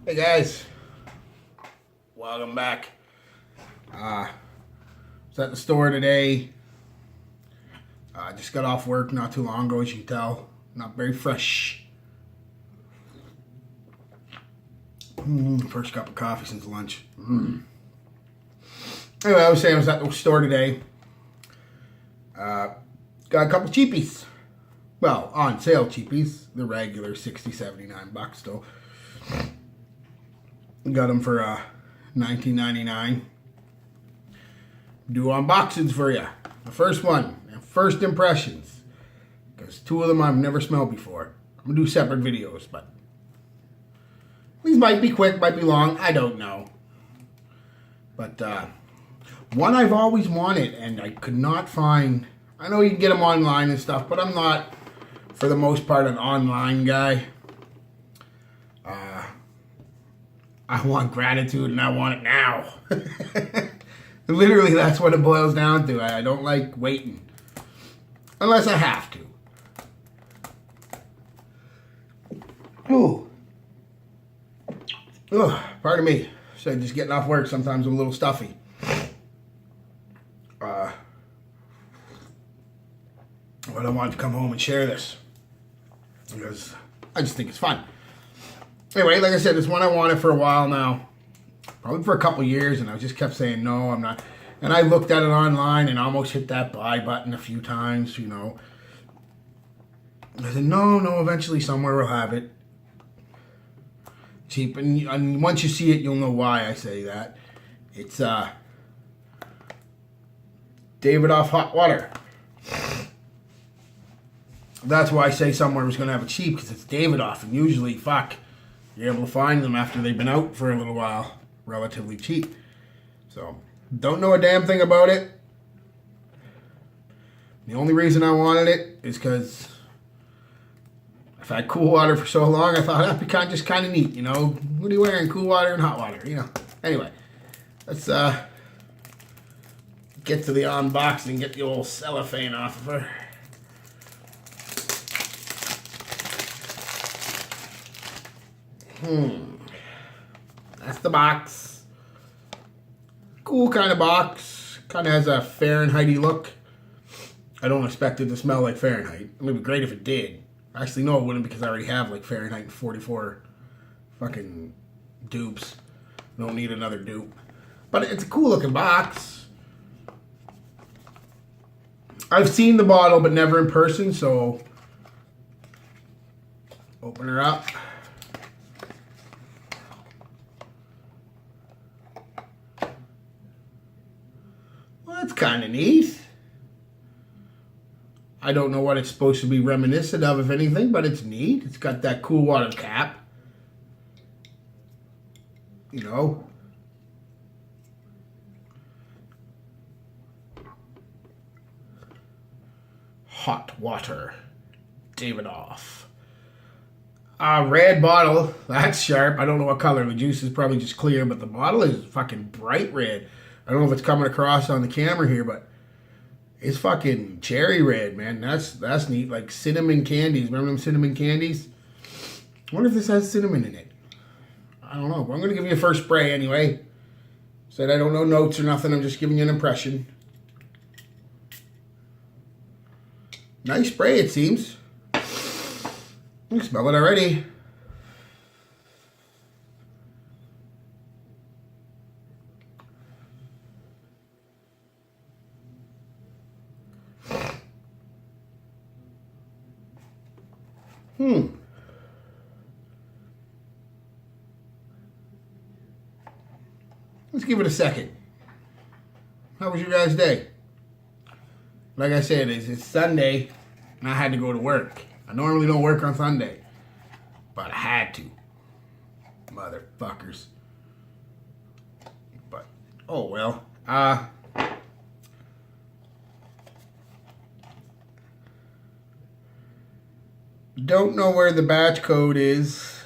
Hey guys, welcome back. Was at the store today. Just got off work not too long ago, as you can tell. Not very fresh. First cup of coffee since lunch. Anyway, I was saying I was at the store today. Got a couple cheapies. Well, on sale cheapies. The regular $60, $79 still. Got them for $19.99. Do unboxings for you. The first one, first impressions, because two of them I've never smelled before. I'm gonna do separate videos, but these might be quick, might be long. I don't know. But one I've always wanted, and I could not find. I know you can get them online and stuff, but I'm not, for the most part, an online guy. I want gratitude and I want it now. Literally, that's what it boils down to. I don't like waiting. Unless I have to. Ooh. Ugh, pardon me. So just getting off work, sometimes I'm a little stuffy. But I wanted to come home and share this. Because I just think it's fun. Anyway, like I said, it's one I wanted for a while now. Probably for a couple years, and I just kept saying, no, I'm not. And I looked at it online and almost hit that buy button a few times, you know. I said, no, eventually somewhere we'll have it. Cheap, and once you see it, you'll know why I say that. It's Davidoff Hot Water. That's why I say somewhere was going to have it cheap, because it's Davidoff, and usually, you're able to find them after they've been out for a little while, relatively cheap. So, don't know a damn thing about it. The only reason I wanted it is because I've had cool water for so long, I thought that'd be just kind of neat, you know. What are you wearing? Cool water and hot water, you know. Anyway, let's get to the unboxing and get the old cellophane off of her. That's the box. Cool kind of box. Kind of has a Fahrenheit-y look. I don't expect it to smell like Fahrenheit. It would be great if it did. Actually, no, it wouldn't, because I already have like Fahrenheit and 44 fucking dupes. Don't need another dupe. But it's a cool looking box. I've seen the bottle, but never in person, so open her up. That's kind of neat. I don't know what it's supposed to be reminiscent of, if anything, but it's neat. It's got that cool water cap. You know. Hot water. Davidoff. Red bottle. That's sharp. I don't know what color. The juice is probably just clear, but the bottle is fucking bright red. I don't know if it's coming across on the camera here, but it's fucking cherry red, man. That's neat. Like cinnamon candies. Remember them cinnamon candies? I wonder if this has cinnamon in it. I don't know. I'm going to give you a first spray anyway. Said I don't know notes or nothing. I'm just giving you an impression. Nice spray, it seems. You can smell it already. Let's give it a second. How was your guys' day? Like I said, it's Sunday, and I had to go to work. I normally don't work on Sunday, but I had to. Motherfuckers. But, oh well. Don't know where the batch code is.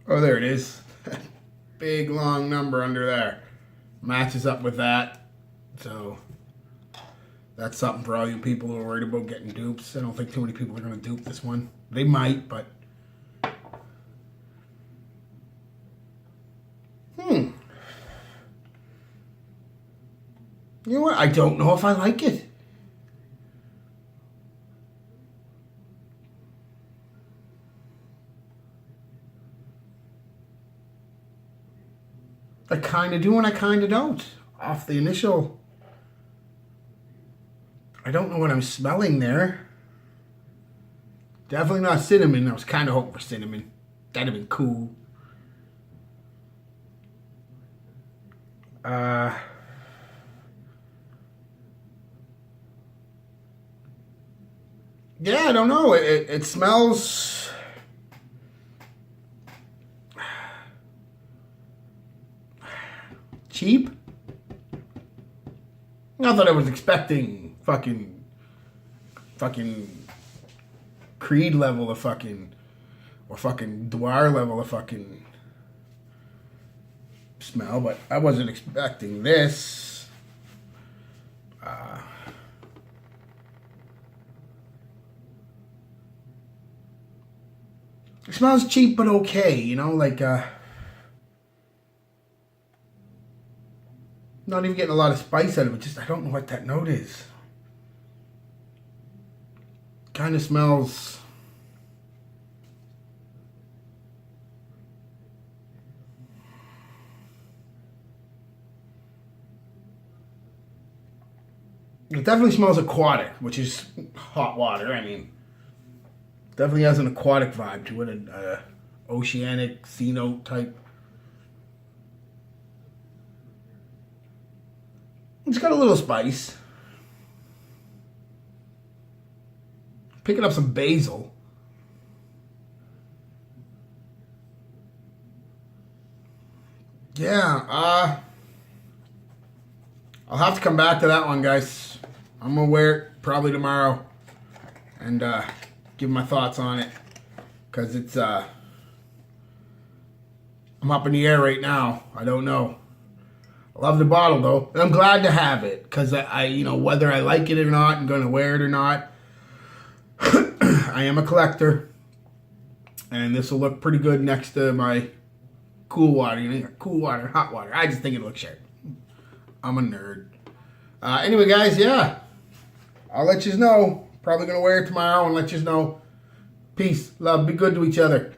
Oh, there it is. Big long number under there. Matches up with that. So that's something for all you people who are worried about getting dupes. I don't think too many people are going to dupe this one. They might, but You know what? I don't know if I like it. I kind of do and I kind of don't. Off the initial, I don't know what I'm smelling there. Definitely not cinnamon. I was kind of hoping for cinnamon. That'd have been cool. Yeah, I don't know. It smells... cheap. Not that I was expecting fucking Creed level of fucking, or fucking Dwyer level of fucking smell, but I wasn't expecting this. It smells cheap but okay, you know, like not even getting a lot of spice out of it. Just I don't know what that note is. Kind of smells. It definitely smells aquatic, which is hot water. I mean, definitely has an aquatic vibe to it, an oceanic sea note type. It's got a little spice. Picking up some basil. Yeah, I'll have to come back to that one, guys. I'm gonna wear it probably tomorrow and give my thoughts on it, because it's I'm up in the air right now. I don't know. I love the bottle though, and I'm glad to have it, because I you know, whether I like it or not, I'm gonna wear it or not. I am a collector, and this will look pretty good next to my cool water. You know, cool water, hot water. I just think it looks sharp. I'm a nerd. Anyway, guys, yeah, I'll let you know. Probably gonna wear it tomorrow and let you know. Peace, love, be good to each other.